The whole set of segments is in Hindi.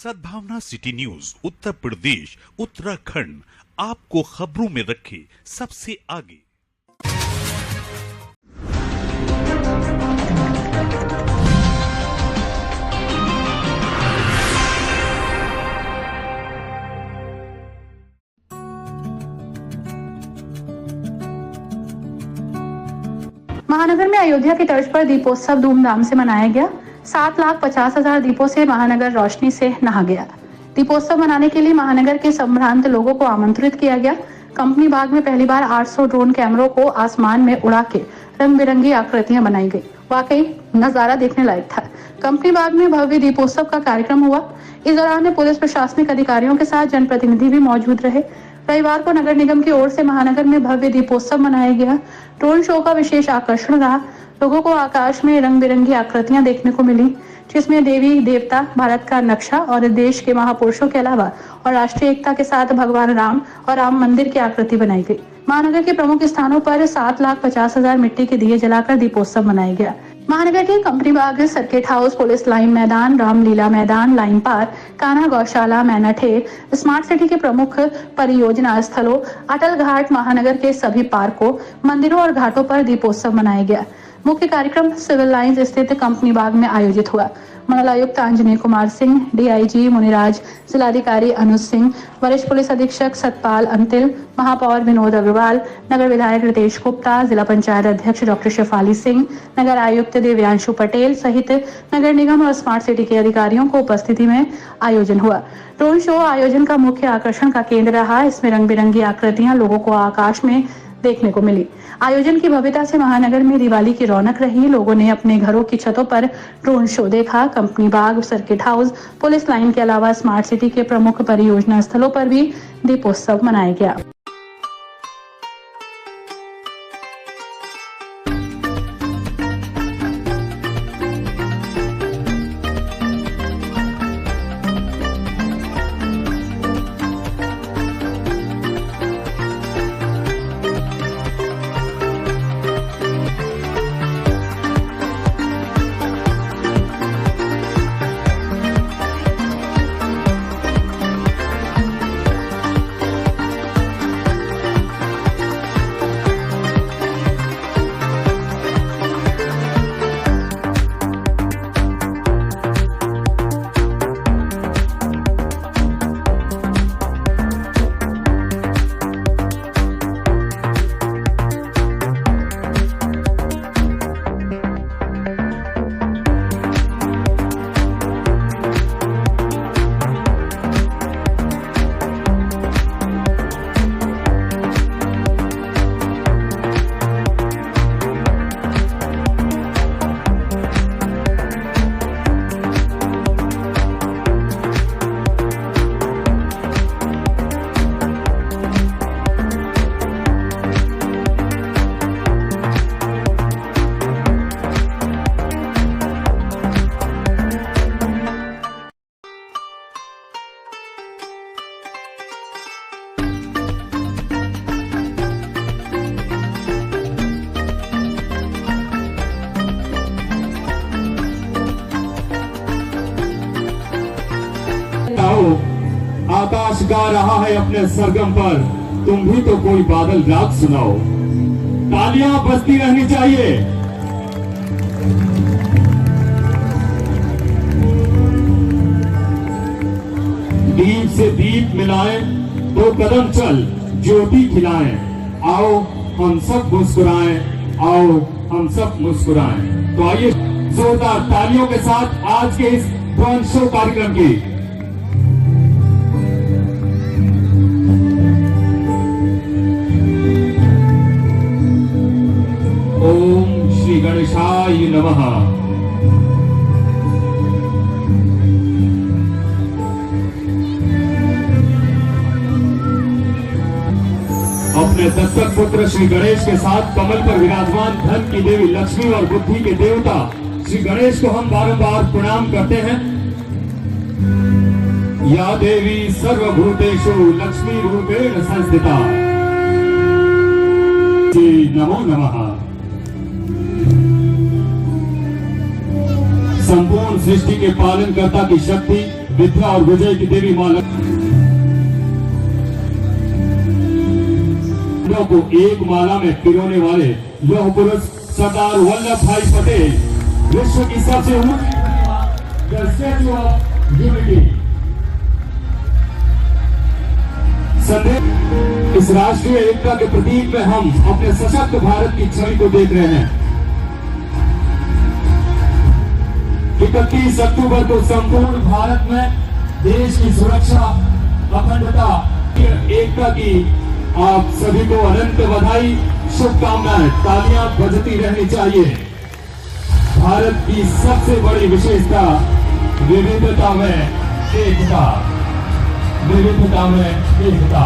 सद्भावना सिटी न्यूज उत्तर प्रदेश उत्तराखंड आपको खबरों में रखे सबसे आगे। महानगर में अयोध्या की तर्ज पर दीपोत्सव धूमधाम से मनाया गया। 7,50,000 दीपों से महानगर रोशनी से नहा गया। दीपोत्सव मनाने के लिए महानगर के संभ्रांत लोगों को आमंत्रित किया गया। कंपनी बाग में पहली बार 800 ड्रोन कैमरों को आसमान में उड़ा के रंग बिरंगी आकृतियां बनाई गई। वाकई नजारा देखने लायक था। कंपनी बाग में भव्य दीपोत्सव का कार्यक्रम हुआ। इस दौरान पुलिस प्रशासनिक अधिकारियों के साथ जनप्रतिनिधि भी मौजूद रहे। रविवार को नगर निगम की ओर से महानगर में भव्य दीपोत्सव मनाया गया। ड्रोन शो का विशेष आकर्षण रहा। लोगों को आकाश में रंग बिरंगी आकृतियां देखने को मिली, जिसमें देवी देवता, भारत का नक्शा और देश के महापुरुषों के अलावा और राष्ट्रीय एकता के साथ भगवान राम और राम मंदिर की आकृति बनाई गई। महानगर के प्रमुख स्थानों पर 7,50,000 मिट्टी के दिए जलाकर दीपोत्सव मनाया गया। महानगर के कंपनी बाग, सर्किट हाउस, पुलिस लाइन मैदान, रामलीला मैदान, लाइन पार्क, कान्हा गौशाला, मैनाठे, स्मार्ट सिटी के प्रमुख परियोजना स्थलों, अटल घाट, महानगर के सभी पार्कों, मंदिरों और घाटों पर दीपोत्सव मनाया गया। मुख्य कार्यक्रम सिविल लाइंस स्थित कंपनी बाग में आयोजित हुआ। मंडलायुक्त आंजनेय कुमार सिंह, डीआईजी मुनिराज, जिलाधिकारी अनुज सिंह, वरिष्ठ पुलिस अधीक्षक सतपाल अंतिल, महापौर विनोद अग्रवाल, नगर विधायक रितेश गुप्ता, जिला पंचायत अध्यक्ष डॉक्टर शेफाली सिंह, नगर आयुक्त दिव्यांशु पटेल सहित नगर निगम और स्मार्ट सिटी के अधिकारियों को उपस्थिति में आयोजन हुआ। ड्रोन शो आयोजन का मुख्य आकर्षण का केंद्र रहा। इसमें रंग बिरंगी आकृतियां लोगों को आकाश में देखने को मिली। आयोजन की भव्यता से महानगर में दिवाली की रौनक रही। लोगों ने अपने घरों की छतों पर ड्रोन शो देखा। कंपनी बाग, सर्किट हाउस, पुलिस लाइन के अलावा स्मार्ट सिटी के प्रमुख परियोजना स्थलों पर भी दीपोत्सव मनाया गया। आकाश गा रहा है अपने सरगम पर, तुम भी तो कोई बादल राग सुनाओ। तालियां बजती रहनी चाहिए। दीप से दीप मिलाएं, 2 कदम चल ज्योति खिलाएं। आओ हम सब मुस्कुराएं, आओ हम सब मुस्कुराएं। तो आइए जोरदार तालियों के साथ आज के इस ड्रोन शो कार्यक्रम की ओम श्री गणेशाय नमः। अपने दत्तक पुत्र श्री गणेश के साथ कमल पर विराजमान धन की देवी लक्ष्मी और बुद्धि के देवता श्री गणेश को हम बारंबार प्रणाम करते हैं। या देवी सर्वभूतेषु लक्ष्मी रूपेण संस्थिता, नमो नमः। संपूर्ण सृष्टि के पालनकर्ता की शक्ति विद्या और विजय की देवी मां को एक माला में पिरोने वाले लौह पुरुष सरदार वल्लभ भाई पटेल विश्व की सबसे ऊंची स्टैच्यू ऑफ यूनिटी। संदेश इस राष्ट्रीय एकता के प्रतीक में हम अपने सशक्त भारत की छवि को देख रहे हैं। 31 अक्टूबर को संपूर्ण भारत में देश की सुरक्षा, अखंडता, एकता की आप सभी को अनंत बधाई, शुभकामनाएं। तालियां बजती रहनी चाहिए। भारत की सबसे बड़ी विशेषता विविधता में एकता, विविधता में एकता।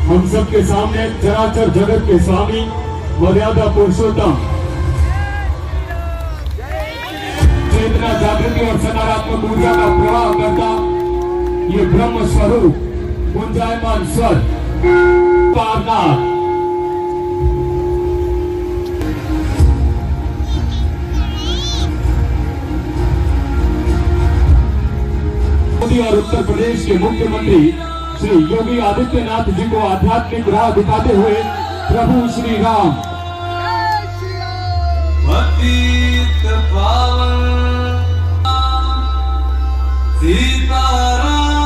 हम सबके सामने चराचर जगत के स्वामी, मर्यादा पुरुषोत्तम, चेतना, जागृति और सकारात्मक ऊर्जा का प्रवाह करता ये ब्रह्म स्वरूप गुंजायमान स्वर पारनाथ, मोदी और उत्तर प्रदेश के मुख्यमंत्री श्री योगी आदित्यनाथ जी को आध्यात्मिक राह दिखाते हुए प्रभु श्री राम पतित पावन सीताराम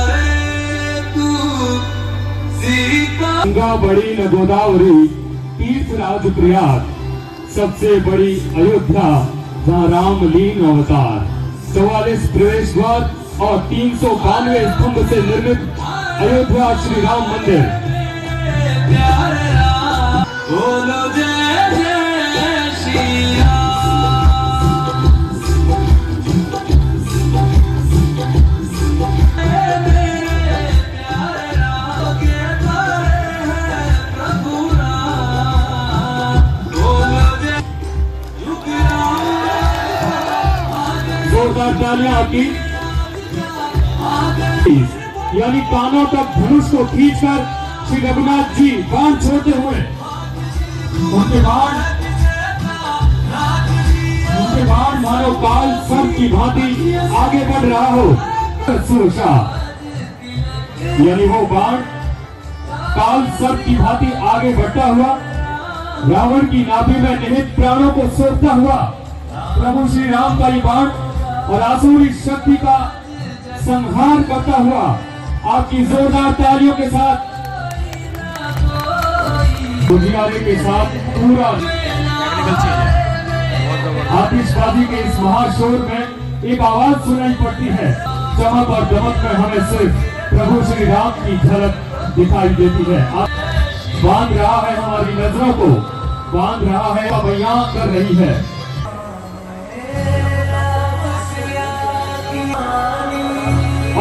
रे तू सीता। गंगा बड़ी न गोदावरी, तीर्थराज प्रयाग, सबसे बड़ी अयोध्या जहाँ राम लीन अवतार। 44 प्रवेश द्वार और 392 स्तंभ से निर्मित अयोध्या श्री राम मंदिर। बोलो जय जय श्री राम। मेरे प्यारे राम के प्यारे हैं प्रभु राम। बोलो जय जोरदार तालियां आपकी। यानी कानों तक धनुष को खींचकर श्री रघुनाथ जी बाण छोड़ते हुए उनके बाण मानो काल सर्प की भांति आगे बढ़ रहा हो। सुरक्षा यानी वो बाण काल सर्प की भांति आगे बढ़ता हुआ रावण की नाभि में निहित प्राणों को सोखता हुआ प्रभु श्री राम का ये बाण और आसुरी शक्ति का संहार करता हुआ आपकी जोरदार तालियों के साथ, गुजियारे के साथ पूरा आतिशबाजी के इस महाशोर में एक आवाज सुनाई पड़ती है। चमक और दमक में हमें सिर्फ प्रभु श्री राम की झलक दिखाई देती है। बांध रहा है हमारी नजरों को, बांध रहा है, बयां कर रही है।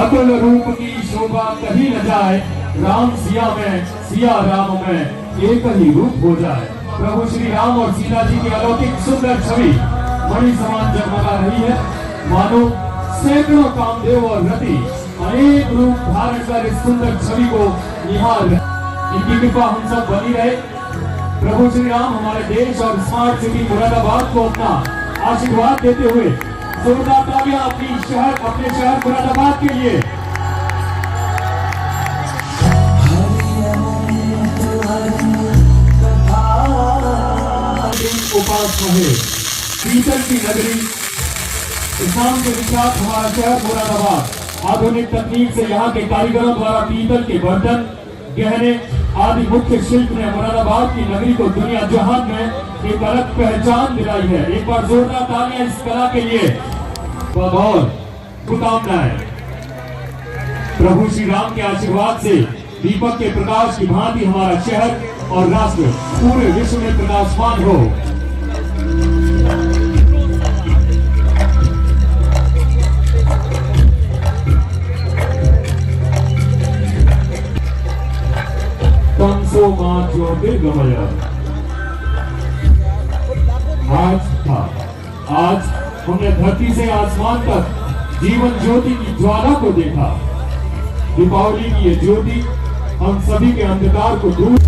अतुल रूप की शोभा कहीं न जाए, राम सिया में, सिया राम में एक ही रूप हो जाए। प्रभु श्री राम और सीता जी की अलौकिक सुंदर छवि मणि समान जगमगा रही है। मानो सैकड़ों कामदेव और रति अनेक रूप धारण कर इस सुंदर छवि को निहार रहे। इनकी कृपा हम सब बनी रहे। प्रभु श्री राम हमारे देश और स्मार्ट सिटी मुरादाबाद को अपना आशीर्वाद देते हुए जोरदार तालियां अपने शहर मुरादाबाद के लिए। उपास है पीतल की नगरी, इस्लाम के विख्यात हमारा शहर मुरादाबाद। आधुनिक तकनीक से यहाँ के कारीगरों द्वारा पीतल के बर्तन, गहने आदि मुख्य शिल्प ने मुरादाबाद की नगरी को दुनिया जहान में एक अलग पहचान दिलाई है। एक बार जोरदार तालियां इस कला के लिए और शुभकामनाएं। प्रभु श्री राम के आशीर्वाद से दीपक के प्रकाश की भांति हमारा शहर और राष्ट्र पूरे विश्व में प्रकाशमान हो। तमसो मां ज्योतिर्गमय। आज था आज हमने धरती से आसमान तक जीवन ज्योति की ज्वाला को देखा। दीपावली की ये ज्योति हम सभी के अंधकार को दूर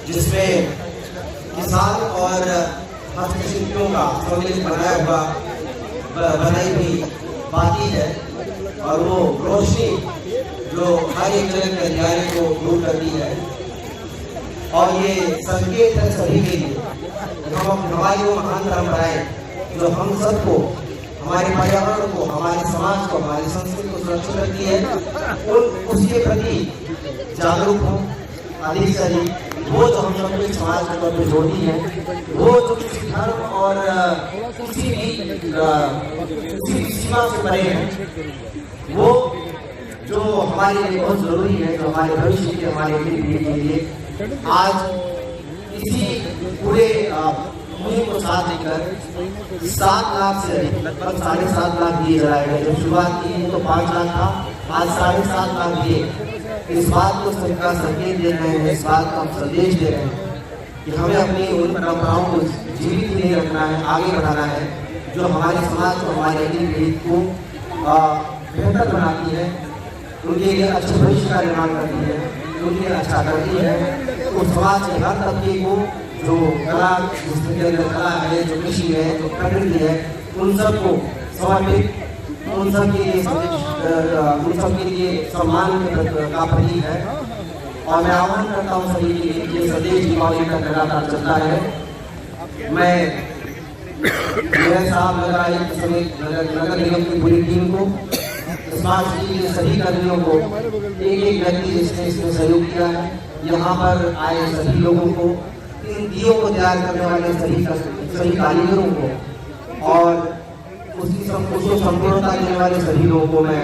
जिसमें किसान और हस्तशिल्पियों का सम्मिलित बनाई हुई बाती है और वो रोशनी जो हर एक जगह के अंधियारे को दूर करती है। और ये संकेत है सभी के लिए हमारी वो महान परंपराएं जो हम सबको, हमारे पर्यावरण को, हमारे समाज को, हमारी संस्कृति को सुरक्षित रखती है, उसके प्रति जागरूक हो अधिक से अधिक। वो जो हम सबको एक समाज के तौर पर जोड़ती है, वो जो किसी धर्म और किसी भी सीमा से परे है, वो जो हमारे लिए बहुत जरूरी है, जो हमारे भविष्य के, हमारे पीढ़ी के लिए आज इसी पूरे मुहिम को साथ लेकर 7 लाख से अधिक, लगभग 7.5 लाख दिए जलाए गए। जब शुरुआत की तो 5 लाख था, आज 7.5 लाख दिए। इस बात को सबका संकेत दे रहे हैं, इस बात का संदेश दे रहे हैं कि हमें अपनी उन परंपराओं को जीवित नहीं रखना है, आगे बढ़ाना है, जो हमारे समाज को, हमारे पीढ़ी को बेहतर बनाती है, उनके लिए अच्छे भविष्य का निर्माण करती है, उनके लिए अच्छा करती है। उस समाज के हर तबके को, जो कला, जिसके अंदर कला है, जो कृषि है, जो प्रकृति है, उन सबको समर्पित, उन सब के लिए सम्मान का प्रतीक है। और मैं आह्वान करता हूँ सभी के लिए, ये संदेश दीपावली का लगातार चलता है। मैं मेरे साहब नगर आयुक्त समेत नगर निगम की पूरी टीम को, स्मार्ट सिटी के सभी कर्मियों को, एक व्यक्ति जिसने इसमें सहयोग किया है, यहाँ पर आए सभी लोगों को, इन दियों को तैयार करने वाले सभी कारीगरों को और उसको संपूर्णता देने वाले सभी लोगों को मैं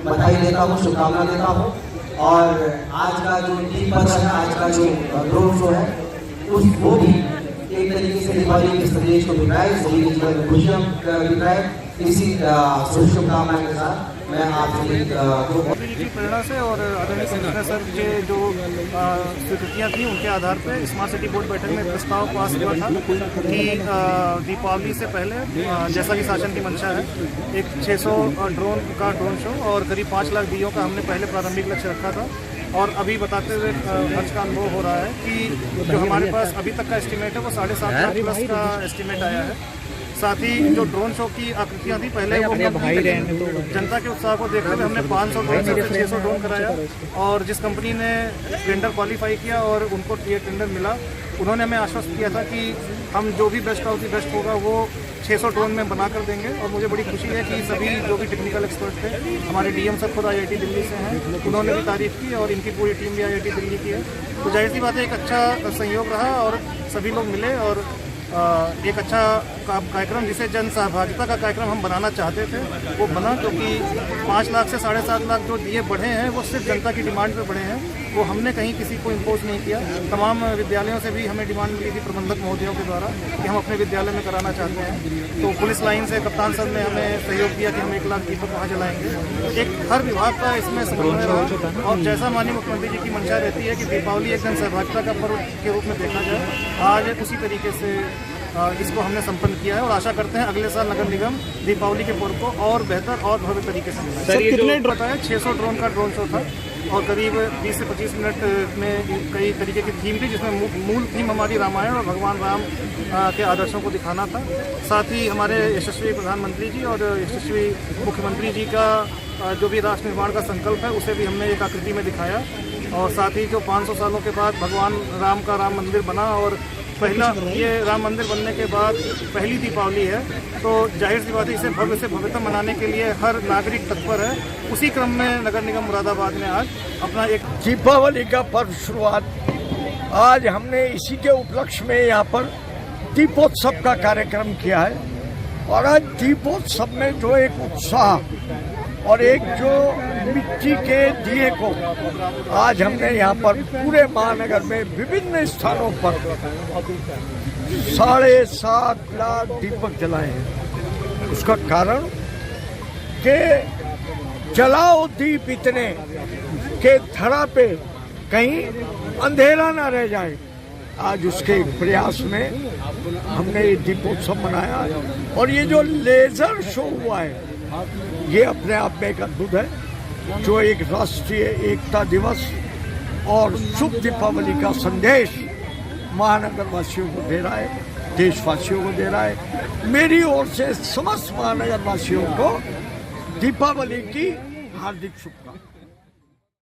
बधाई देता हूँ, शुभकामना देता हूँ। और आज का जो दीप पर्व है, आज का जो ड्रोन शो है, वो भी एक तरीके से दीपावली के संदेश को दिखाए, सभी के जीवन में खुशियाँ दिखाए। इसी शुभकामना के साथ मैं आप सभी की प्रेरणा से और आदरणीय कमिश्नर सर के जो स्वीकृतियाँ थी, उनके आधार पर स्मार्ट सिटी बोर्ड बैठक में प्रस्ताव पास हुआ था कि दीपावली से पहले, जैसा कि शासन की मंशा है, एक 600 ड्रोन शो और करीब 5 लाख दियों का हमने पहले प्रारंभिक लक्ष्य रखा था। और अभी बताते हुए खर्च का अनुभव हो रहा है कि जो हमारे पास अभी तक का एस्टीमेट है वो 7.5 लाख प्लस का एस्टीमेट आया है। साथ ही जो ड्रोन शो की आकृतियाँ थी पहले वो जनता के उत्साह को देखते हुए हमने 500 ड्रोन से 600 ड्रोन कराया। और जिस कंपनी ने टेंडर क्वालिफाई किया और उनको ये टेंडर मिला, उन्होंने हमें आश्वस्त किया था कि हम जो भी बेस्ट ऑफ द बेस्ट होगा वो 600 ड्रोन में बना कर देंगे। और मुझे बड़ी खुशी है कि सभी जो भी टेक्निकल एक्सपर्ट थे, हमारे डीएम सर खुद IIT दिल्ली से हैं, उन्होंने भी तारीफ की और इनकी पूरी टीम भी IIT दिल्ली की है। तो जाहिर सी बात है, एक अच्छा संयोग रहा और सभी लोग मिले और एक अच्छा कार्यक्रम, जिसे जन सहभागिता का कार्यक्रम हम बनाना चाहते थे, वो बना। क्योंकि 5 लाख से 7.5 लाख जो दिए बढ़े हैं वो सिर्फ जनता की डिमांड पे बढ़े हैं, वो हमने कहीं किसी को इम्पोज नहीं किया। तमाम विद्यालयों से भी हमें डिमांड मिली थी प्रबंधक महोदयों के द्वारा कि हम अपने विद्यालय में कराना चाहते हैं। तो पुलिस लाइन से कप्तान सर ने हमें सहयोग दिया कि हम 1 लाख दीपक वहाँ जलाएंगे। एक हर विभाग का इसमें समन्वय रहा और जैसा माननीय मुख्यमंत्री जी की मंशा रहती है कि दीपावली एक जन सहभागिता का पर्व के रूप में देखा जाए, आज उसी तरीके से इसको हमने संपन्न किया है और आशा करते हैं अगले साल नगर निगम दीपावली के पर्व को और बेहतर और भव्य तरीके से मनाए। सर, कितने बताया 600 ड्रोन का ड्रोन शो था और करीब 20 से 25 मिनट में कई तरीके की थीम थी, जिसमें मूल थीम हमारी रामायण और भगवान राम के आदर्शों को दिखाना था। साथ ही हमारे यशस्वी प्रधानमंत्री जी और यशस्वी मुख्यमंत्री जी का जो भी राष्ट्र निर्माण का संकल्प है उसे भी हमने एक आकृति में दिखाया। और साथ ही जो 500 सालों के बाद भगवान राम का राम मंदिर बना और पहला ये राम मंदिर बनने के बाद पहली दीपावली है, तो जाहिर सी बात है इसे भव्य से भव्यतम मनाने के लिए हर नागरिक तत्पर है। उसी क्रम में नगर निगम मुरादाबाद ने आज अपना एक दीपावली का पर्व शुरुआत आज हमने इसी के उपलक्ष्य में यहाँ पर दीपोत्सव का कार्यक्रम किया है। और आज दीपोत्सव में जो एक उत्साह और एक जो मिट्टी के दिए को आज हमने यहाँ पर पूरे महानगर में विभिन्न स्थानों पर 7.5 लाख दीपक जलाए हैं। उसका कारण कि जलाओ दीप इतने के धरा पे कहीं अंधेरा ना रह जाए। आज उसके प्रयास में हमने ये दीपोत्सव मनाया और ये जो लेजर शो हुआ है ये अपने आप में एक अद्भुत है, जो एक राष्ट्रीय एकता दिवस और शुभ दीपावली का संदेश महानगर वासियों को दे रहा है, देशवासियों को दे रहा है। मेरी ओर से समस्त महानगर वासियों को दीपावली की हार्दिक शुभकामनाएं।